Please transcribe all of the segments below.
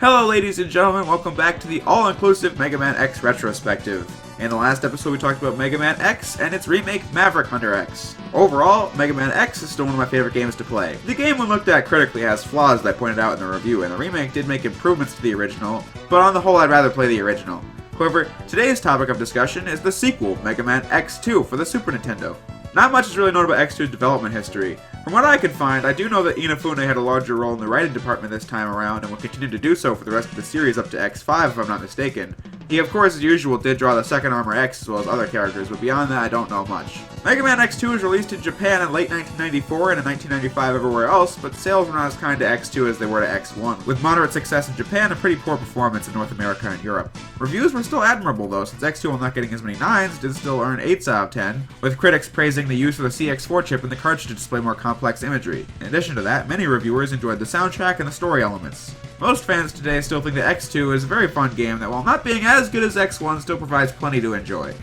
Hello ladies and gentlemen, welcome back to the all-inclusive Mega Man X Retrospective. In the last episode we talked about Mega Man X and its remake Maverick Hunter X. Overall, Mega Man X is still one of my favorite games to play. The game when looked at critically has flaws that I pointed out in the review, and the remake did make improvements to the original, but on the whole I'd rather play the original. However, today's topic of discussion is the sequel, Mega Man X2 for the Super Nintendo. Not much is really known about X2's development history. From what I could find, I do know that Inafune had a larger role in the writing department this time around and will continue to do so for the rest of the series up to X5 if I'm not mistaken. He of course as usual did draw the second Armor X as well as other characters, but beyond that I don't know much. Mega Man X2 was released in Japan in late 1994 and in 1995 everywhere else, but sales were not as kind to X2 as they were to X1, with moderate success in Japan and pretty poor performance in North America and Europe. Reviews were still admirable though, since X2 while not getting as many 9s did still earn 8s out of 10, with critics praising the use of the CX4 chip in the cartridge to display more complex imagery. In addition to that, many reviewers enjoyed the soundtrack and the story elements. Most fans today still think that X2 is a very fun game that while not being as good as X1 still provides plenty to enjoy.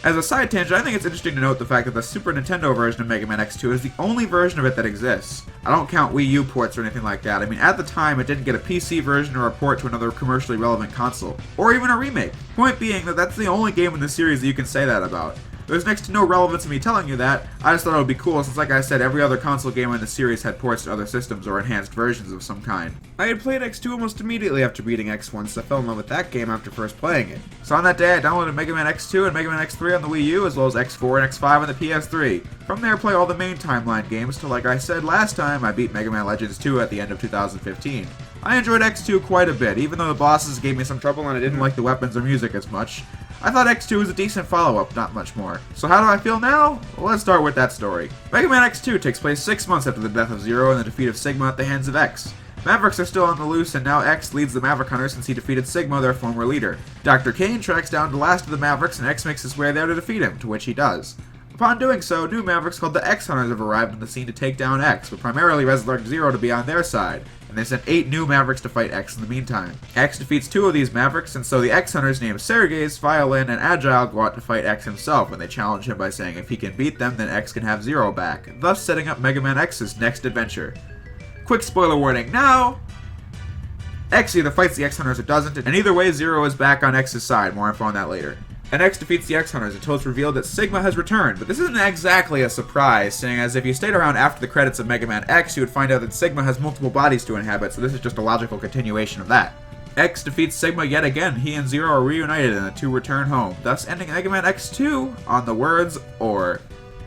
As a side tangent, I think it's interesting to note the fact that the Super Nintendo version of Mega Man X2 is the only version of it that exists. I don't count Wii U ports or anything like that. I mean, at the time, it didn't get a PC version or a port to another commercially relevant console, or even a remake. Point being that that's the only game in the series that you can say that about. There's next to no relevance in me telling you that. I just thought it would be cool since, like I said, every other console game in the series had ports to other systems or enhanced versions of some kind. I had played X2 almost immediately after beating X1, so I fell in love with that game after first playing it. So on that day, I downloaded Mega Man X2 and Mega Man X3 on the Wii U, as well as X4 and X5 on the PS3. From there, play all the main timeline games till, like I said last time, I beat Mega Man Legends 2 at the end of 2015. I enjoyed X2 quite a bit, even though the bosses gave me some trouble and I didn't like the weapons or music as much. I thought X2 was a decent follow-up, not much more. So how do I feel now? Well, let's start with that story. Mega Man X2 takes place 6 months after the death of Zero and the defeat of Sigma at the hands of X. Mavericks are still on the loose, and now X leads the Maverick Hunters since he defeated Sigma, their former leader. Dr. Kane tracks down the last of the Mavericks, and X makes his way there to defeat him, to which he does. Upon doing so, new Mavericks called the X Hunters have arrived on the scene to take down X, but primarily resurrect Zero to be on their side, and they sent 8 new Mavericks to fight X in the meantime. X defeats 2 of these Mavericks, and so the X Hunters named Sergei's, Violin, and Agile go out to fight X himself, and they challenge him by saying if he can beat them, then X can have Zero back, thus setting up Mega Man X's next adventure. Quick spoiler warning now! X either fights the X Hunters or doesn't, and either way Zero is back on X's side, more info on that later. And X defeats the X Hunters until it's revealed that Sigma has returned, but this isn't exactly a surprise, seeing as if you stayed around after the credits of Mega Man X, you would find out that Sigma has multiple bodies to inhabit, so this is just a logical continuation of that. X defeats Sigma yet again, he and Zero are reunited and the two return home, thus ending Mega Man X2 on the words, or.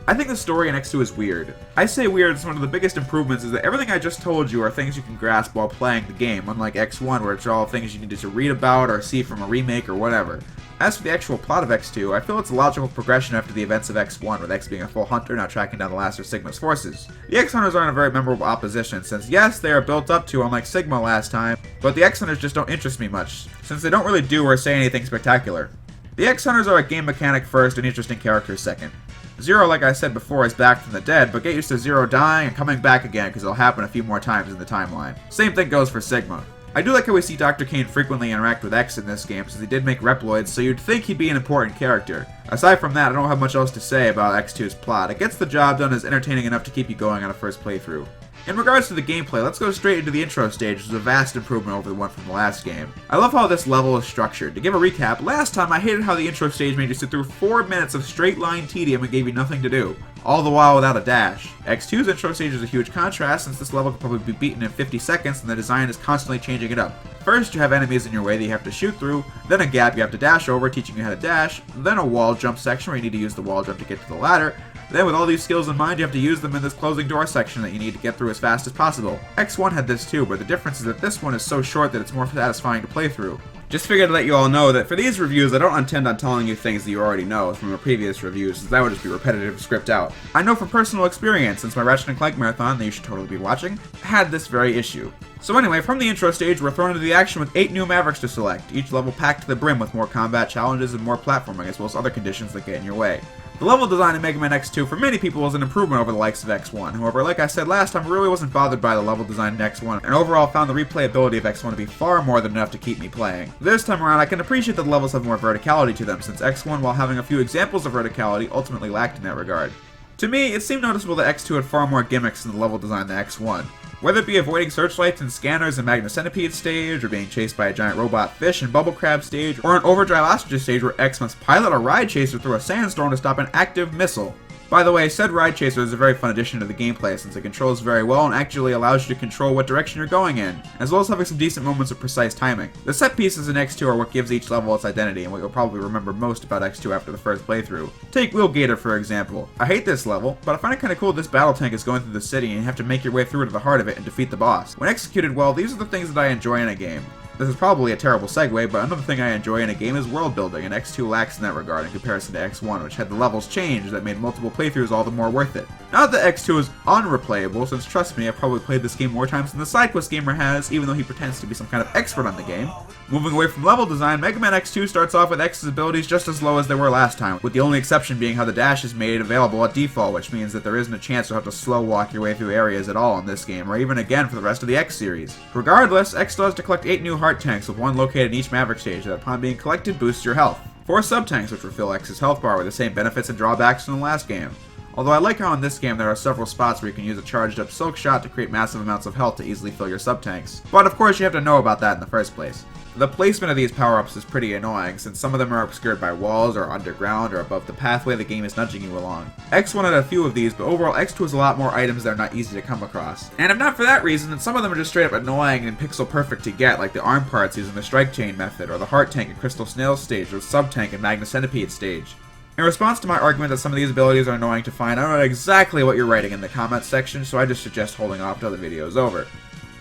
I think the story in X2 is weird. I say weird as one of the biggest improvements is that everything I just told you are things you can grasp while playing the game, unlike X1 where it's all things you needed to read about or see from a remake or whatever. As for the actual plot of X2, I feel it's a logical progression after the events of X1, with X being a full hunter now tracking down the last of Sigma's forces. The X-Hunters aren't a very memorable opposition, since yes, they are built up to unlike Sigma last time, but the X-Hunters just don't interest me much, since they don't really do or say anything spectacular. The X-Hunters are a game mechanic first and interesting characters second. Zero, like I said before, is back from the dead, but get used to Zero dying and coming back again because it'll happen a few more times in the timeline. Same thing goes for Sigma. I do like how we see Dr. Kane frequently interact with X in this game, since he did make Reploids, so you'd think he'd be an important character. Aside from that, I don't have much else to say about X2's plot. It gets the job done as entertaining enough to keep you going on a first playthrough. In regards to the gameplay, let's go straight into the intro stage, which is a vast improvement over the one from the last game. I love how this level is structured. To give a recap, last time I hated how the intro stage made you sit through 4 minutes of straight line tedium and gave you nothing to do, all the while without a dash. X2's intro stage is a huge contrast, since this level could probably be beaten in 50 seconds and the design is constantly changing it up. First, you have enemies in your way that you have to shoot through, then a gap you have to dash over, teaching you how to dash, then a wall jump section where you need to use the wall jump to get to the ladder. Then with all these skills in mind, you have to use them in this closing door section that you need to get through as fast as possible. X1 had this too, but the difference is that this one is so short that it's more satisfying to play through. Just figured to let you all know that for these reviews, I don't intend on telling you things that you already know from a previous review, since that would just be repetitive script out. I know from personal experience, since my Ratchet & Clank marathon that you should totally be watching, had this very issue. So anyway, from the intro stage, we're thrown into the action with 8 new Mavericks to select, each level packed to the brim with more combat challenges and more platforming, as well as other conditions that get in your way. The level design in Mega Man X2 for many people was an improvement over the likes of X1. However, like I said last time, I really wasn't bothered by the level design in X1, and overall found the replayability of X1 to be far more than enough to keep me playing. This time around, I can appreciate that the levels have more verticality to them, since X1, while having a few examples of verticality, ultimately lacked in that regard. To me, it seemed noticeable that X2 had far more gimmicks in the level design than X1. Whether it be avoiding searchlights and scanners in Magna Centipede stage, or being chased by a giant robot fish in Bubble Crab stage, or an Overdrive Ostrich stage where X must pilot a ride chaser through a sandstorm to stop an active missile. By the way, said ride chaser is a very fun addition to the gameplay since it controls very well and actually allows you to control what direction you're going in, as well as having some decent moments of precise timing. The set pieces in X2 are what gives each level its identity and what you'll probably remember most about X2 after the first playthrough. Take Wheel Gator for example. I hate this level, but I find it kinda cool this battle tank is going through the city and you have to make your way through to the heart of it and defeat the boss. When executed well, these are the things that I enjoy in a game. This is probably a terrible segue, but another thing I enjoy in a game is world building, and X2 lacks in that regard in comparison to X1, which had the levels changed that made multiple playthroughs all the more worth it. Not that X2 is unreplayable, since trust me, I've probably played this game more times than the SideQuest gamer has, even though he pretends to be some kind of expert on the game. Moving away from level design, Mega Man X2 starts off with X's abilities just as low as they were last time, with the only exception being how the dash is made available at default, which means that there isn't a chance you'll have to slow walk your way through areas at all in this game, or even again for the rest of the X series. Regardless, X still has to collect 8 new heart tanks, with one located in each Maverick stage that upon being collected boosts your health. 4 sub-tanks which refill X's health bar with the same benefits and drawbacks from the last game. Although I like how in this game there are several spots where you can use a charged up silk shot to create massive amounts of health to easily fill your sub-tanks. But of course you have to know about that in the first place. The placement of these power-ups is pretty annoying, since some of them are obscured by walls, or underground, or above the pathway the game is nudging you along. X1 had a few of these, but overall X2 has a lot more items that are not easy to come across. And if not for that reason, then some of them are just straight up annoying and pixel perfect to get, like the arm parts using the strike chain method, or the heart tank in Crystal Snail stage, or the sub-tank in Magna Centipede stage. In response to my argument that some of these abilities are annoying to find, I don't know exactly what you're writing in the comments section, so I just suggest holding off till the video is over.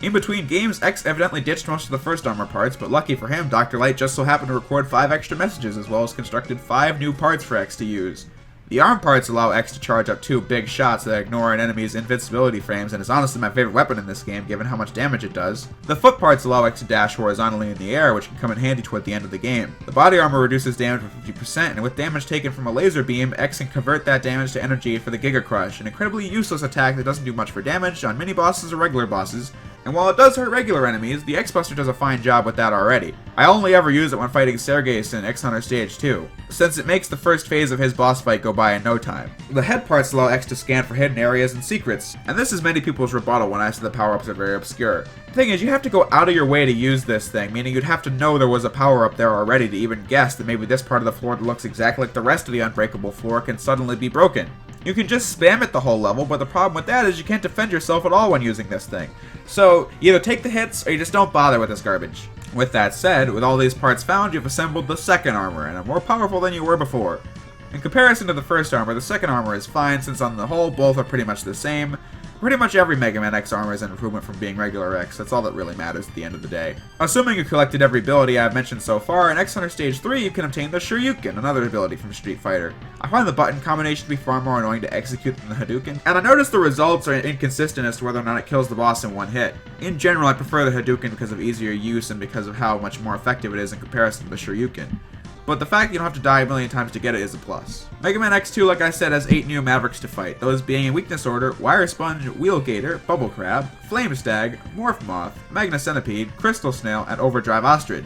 In between games, X evidently ditched most of the first armor parts, but lucky for him, Dr. Light just so happened to record 5 extra messages as well as constructed 5 new parts for X to use. The arm parts allow X to charge up 2 big shots that ignore an enemy's invincibility frames and is honestly my favorite weapon in this game given how much damage it does. The foot parts allow X to dash horizontally in the air, which can come in handy toward the end of the game. The body armor reduces damage by 50%, and with damage taken from a laser beam, X can convert that damage to energy for the Giga Crush, an incredibly useless attack that doesn't do much for damage on mini bosses or regular bosses. And while it does hurt regular enemies, the X-Buster does a fine job with that already. I only ever use it when fighting Sergeus in X-Hunter Stage 2, since it makes the first phase of his boss fight go by in no time. The head parts allow X to scan for hidden areas and secrets, and this is many people's rebuttal when I say the power-ups are very obscure. The thing is, you have to go out of your way to use this thing, meaning you'd have to know there was a power-up there already to even guess that maybe this part of the floor that looks exactly like the rest of the unbreakable floor can suddenly be broken. You can just spam it the whole level, but the problem with that is you can't defend yourself at all when using this thing. So, either take the hits, or you just don't bother with this garbage. With that said, with all these parts found, you've assembled the second armor, and are more powerful than you were before. In comparison to the first armor, the second armor is fine, since on the whole, both are pretty much the same. Pretty much every Mega Man X armor is an improvement from being regular X, that's all that really matters at the end of the day. Assuming you collected every ability I've mentioned so far, in X-Hunter Stage 3 you can obtain the Shoryuken, another ability from Street Fighter. I find the button combination to be far more annoying to execute than the Hadouken, and I notice the results are inconsistent as to whether or not it kills the boss in one hit. In general, I prefer the Hadouken because of easier use and because of how much more effective it is in comparison to the Shoryuken. But the fact that you don't have to die a million times to get it is a plus. Mega Man X2, like I said, has 8 new Mavericks to fight, those being in weakness order: Wire Sponge, Wheel Gator, Bubble Crab, Flame Stag, Morph Moth, Magna Centipede, Crystal Snail, and Overdrive Ostrich.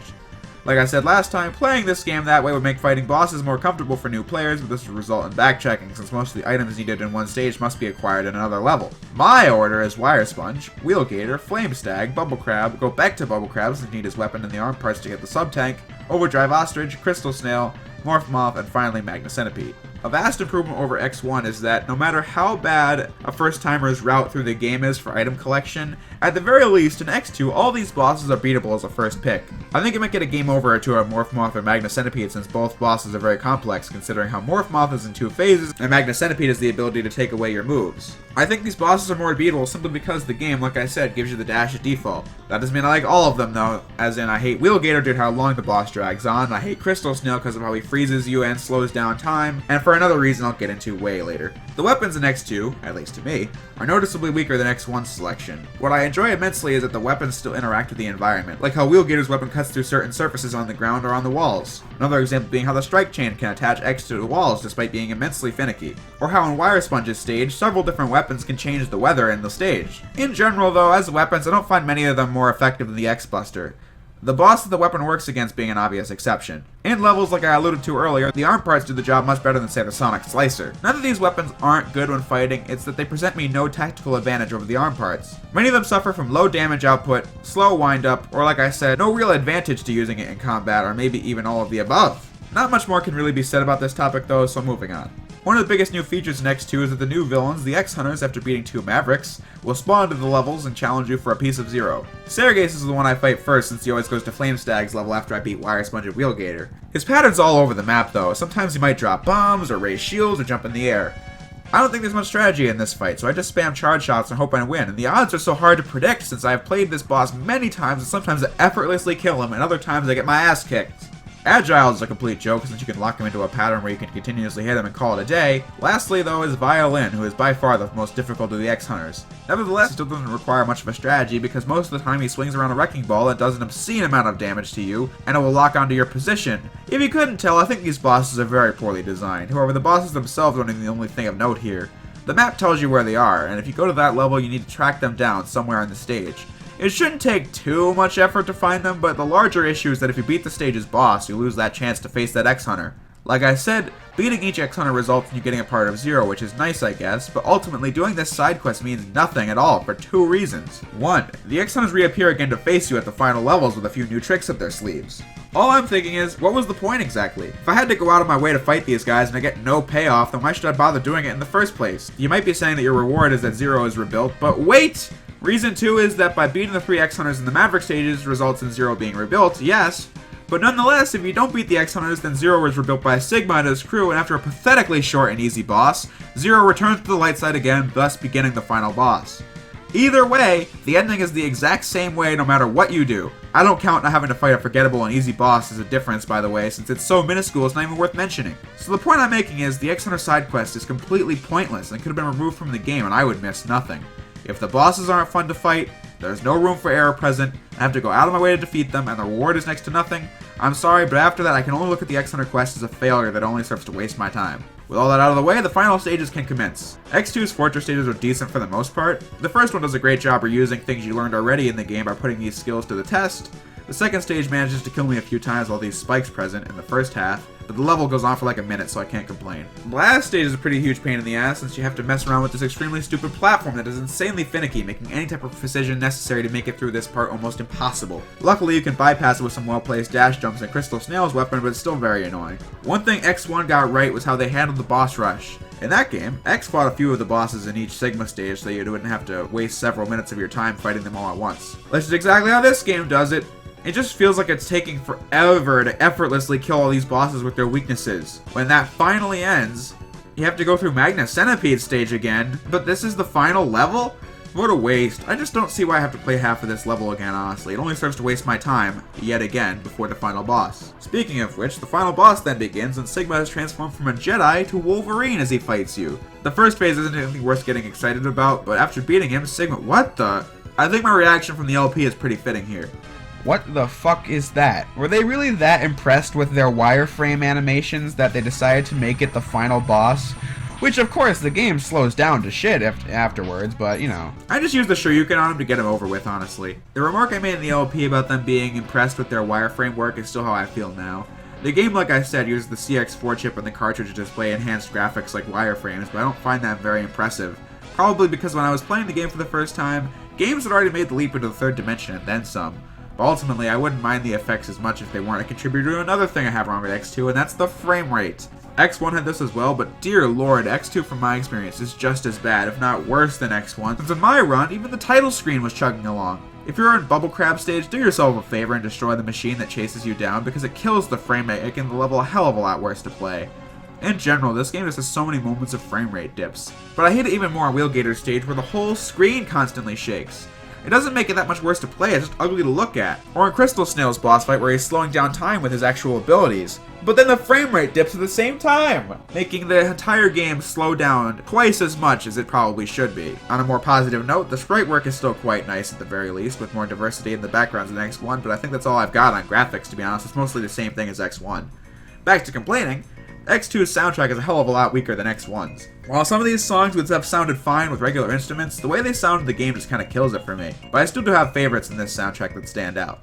Like I said last time, playing this game that way would make fighting bosses more comfortable for new players, but this would result in backtracking since most of the items needed in one stage must be acquired in another level. My order is Wire Sponge, Wheel Gator, Flame Stag, Bubble Crab, go back to Bubble Crab since you need his weapon and the arm parts to get the sub-tank, Overdrive Ostrich, Crystal Snail, Morph Moth, and finally Magna Centipede. A vast improvement over X1 is that no matter how bad a first-timer's route through the game is for item collection, at the very least in X2 all these bosses are beatable as a first pick. I think it might get a game over or two on Morph Moth or Magna Centipede since both bosses are very complex considering how Morph Moth is in 2 phases and Magna Centipede has the ability to take away your moves. I think these bosses are more beatable simply because the game, like I said, gives you the dash at default. That doesn't mean I like all of them though, as in I hate Wheel Gator due to how long the boss drags on, I hate Crystal Snail because of how he freezes you and slows down time, and for another reason I'll get into way later. The weapons in X2, at least to me, are noticeably weaker than X1's selection. What I enjoy immensely is that the weapons still interact with the environment, like how Wheel Gator's weapon cuts through certain surfaces on the ground or on the walls. Another example being how the strike chain can attach X to the walls despite being immensely finicky. Or how in Wire Sponge's stage, several different weapons can change the weather in the stage. In general though, as weapons, I don't find many of them more effective than the X-Buster. the boss that the weapon works against being an obvious exception. In levels like I alluded to earlier, the arm parts do the job much better than say the Sonic Slicer. Not that these weapons aren't good when fighting, it's that they present me no tactical advantage over the arm parts. Many of them suffer from low damage output, slow wind up, or like I said, no real advantage to using it in combat, or maybe even all of the above. Not much more can really be said about this topic though, so moving on. One of the biggest new features in X2 is that the new villains, the X-Hunters, after beating 2 Mavericks, will spawn into the levels and challenge you for a piece of Zero. Sergase is the one I fight first since he always goes to Flamestag's level after I beat Wire Sponge and Wheelgator. His pattern's all over the map though, sometimes he might drop bombs, or raise shields, or jump in the air. I don't think there's much strategy in this fight, so I just spam charge shots and hope I win, and the odds are so hard to predict since I have played this boss many times and sometimes I effortlessly kill him and other times I get my ass kicked. Agile is a complete joke since you can lock him into a pattern where you can continuously hit him and call it a day. Lastly though is Violin, who is by far the most difficult of the X-Hunters. Nevertheless, he still doesn't require much of a strategy because most of the time he swings around a wrecking ball that does an obscene amount of damage to you, and it will lock onto your position. If you couldn't tell, I think these bosses are very poorly designed. However, the bosses themselves aren't even the only thing of note here. The map tells you where they are, and if you go to that level you need to track them down somewhere on the stage. It shouldn't take too much effort to find them, but the larger issue is that if you beat the stage's boss, you lose that chance to face that X-Hunter. Like I said, beating each X-Hunter results in you getting a part of Zero, which is nice I guess, but ultimately doing this side quest means nothing at all for 2 reasons. 1. The X-Hunters reappear again to face you at the final levels with a few new tricks up their sleeves. All I'm thinking is, what was the point exactly? If I had to go out of my way to fight these guys and I get no payoff, then why should I bother doing it in the first place? You might be saying that your reward is that Zero is rebuilt, but wait! Reason 2 is that by beating the 3 X-Hunters in the Maverick stages results in Zero being rebuilt, yes, but nonetheless, if you don't beat the X-Hunters, then Zero is rebuilt by Sigma and his crew, and after a pathetically short and easy boss, Zero returns to the light side again, thus beginning the final boss. Either way, the ending is the exact same way no matter what you do. I don't count not having to fight a forgettable and easy boss as a difference, by the way, since it's so minuscule it's not even worth mentioning. So the point I'm making is, the X-Hunter side quest is completely pointless and could have been removed from the game and I would miss nothing. If the bosses aren't fun to fight, there's no room for error present, I have to go out of my way to defeat them, and the reward is next to nothing, I'm sorry, but after that I can only look at the X-Hunter quest as a failure that only serves to waste my time. With all that out of the way, the final stages can commence. X2's Fortress stages are decent for the most part. The first one does a great job reusing things you learned already in the game by putting these skills to the test. The second stage manages to kill me a few times while these spikes present in the first half, but the level goes on for like a minute, so I can't complain. The last stage is a pretty huge pain in the ass since you have to mess around with this extremely stupid platform that is insanely finicky, making any type of precision necessary to make it through this part almost impossible. Luckily, you can bypass it with some well-placed dash jumps and Crystal Snail's weapon, but it's still very annoying. One thing X1 got right was how they handled the boss rush. In that game, X fought a few of the bosses in each Sigma stage so you wouldn't have to waste several minutes of your time fighting them all at once. Which is exactly how this game does it. It just feels like it's taking forever to effortlessly kill all these bosses with their weaknesses. When that finally ends, you have to go through Magna Centipede stage again, but this is the final level? What a waste. I just don't see why I have to play half of this level again, honestly. It only serves to waste my time, yet again, before the final boss. Speaking of which, the final boss then begins and Sigma is transformed from a Jedi to Wolverine as he fights you. The first phase isn't anything worth getting excited about, but after beating him, Sigma— what the— I think my reaction from the LP is pretty fitting here. What the fuck is that? Were they really that impressed with their wireframe animations that they decided to make it the final boss? Which, of course, the game slows down to shit afterwards, but, you know. I just used the Shoryuken on him to get him over with, honestly. The remark I made in the LP about them being impressed with their wireframe work is still how I feel now. The game, like I said, uses the CX4 chip on the cartridge to display enhanced graphics like wireframes, but I don't find that very impressive. Probably because when I was playing the game for the first time, games had already made the leap into the third dimension and then some. But ultimately, I wouldn't mind the effects as much if they weren't a contributor to another thing I have wrong with X2, and that's the frame rate. X1 had this as well, but dear lord, X2 from my experience is just as bad, if not worse than X1, since in my run, even the title screen was chugging along. If you're in Bubble Crab stage, do yourself a favor and destroy the machine that chases you down, because it kills the frame rate, making the level a hell of a lot worse to play. In general, this game just has so many moments of frame rate dips. But I hate it even more on Wheelgator stage, where the whole screen constantly shakes. It doesn't make it that much worse to play, it's just ugly to look at. Or in Crystal Snail's boss fight where he's slowing down time with his actual abilities. But then the frame rate dips at the same time, making the entire game slow down twice as much as it probably should be. On a more positive note, the sprite work is still quite nice at the very least, with more diversity in the backgrounds than X1, but I think that's all I've got on graphics, to be honest. It's mostly the same thing as X1. Back to complaining, X2's soundtrack is a hell of a lot weaker than X1's. While some of these songs would have sounded fine with regular instruments, the way they sound in the game just kinda kills it for me. But I still do have favorites in this soundtrack that stand out.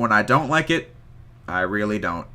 when I don't like it, I really don't.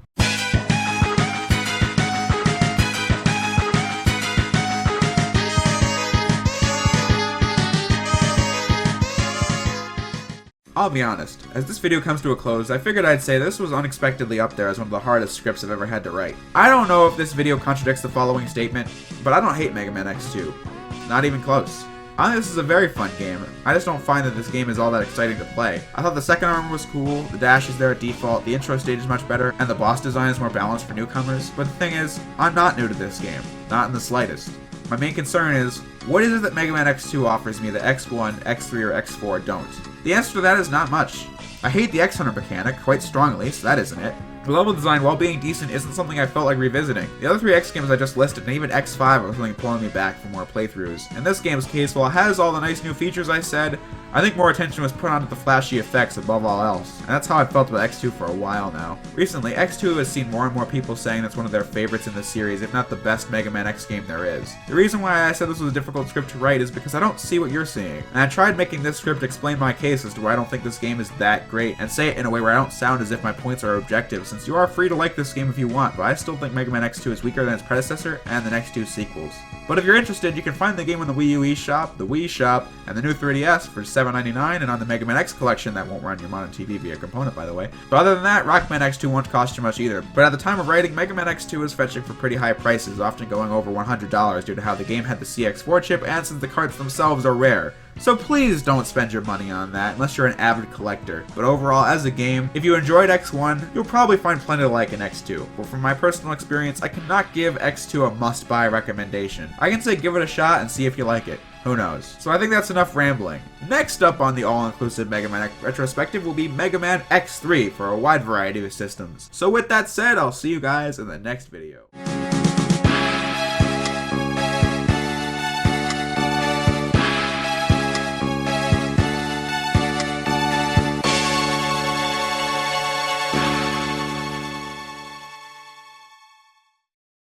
I'll be honest, as this video comes to a close, I figured I'd say this was unexpectedly up there as one of the hardest scripts I've ever had to write. I don't know if this video contradicts the following statement, but I don't hate Mega Man X2. Not even close. I think this is a very fun game. I just don't find that this game is all that exciting to play. I thought the second armor was cool, the dash is there at default, the intro stage is much better, and the boss design is more balanced for newcomers, but the thing is, I'm not new to this game. Not in the slightest. My main concern is, what is it that Mega Man X2 offers me that X1, X3, or X4 don't? The answer to that is not much. I hate the X Hunter mechanic quite strongly, so that isn't it. The level design, while being decent, isn't something I felt like revisiting. The other 3 X games I just listed, and even X5 was something pulling me back for more playthroughs. In this game's case, while it has all the nice new features I said, I think more attention was put onto the flashy effects above all else, and that's how I felt about X2 for a while now. Recently, X2 has seen more and more people saying that's one of their favorites in the series, if not the best Mega Man X game there is. The reason why I said this was a difficult script to write is because I don't see what you're seeing, and I tried making this script explain my case as to why I don't think this game is that great, and say it in a way where I don't sound as if my points are objective, since you are free to like this game if you want, but I still think Mega Man X2 is weaker than its predecessor and the next 2 sequels. But if you're interested, you can find the game on the Wii U eShop, the Wii Shop, and the new 3DS for $7.99, and on the Mega Man X collection that won't run your modern TV via component, by the way. But other than that, Rockman X2 won't cost you much either. But at the time of writing, Mega Man X2 is fetching for pretty high prices, often going over $100 due to how the game had the CX4 chip and since the carts themselves are rare. So please don't spend your money on that unless you're an avid collector. But overall, as a game, if you enjoyed X1, you'll probably find plenty to like in X2. But from my personal experience, I cannot give X2 a must-buy recommendation. I can say give it a shot and see if you like it. Who knows? So I think that's enough rambling. Next up on the all-inclusive Mega Man X retrospective will be Mega Man X3 for a wide variety of systems. So with that said, I'll see you guys in the next video.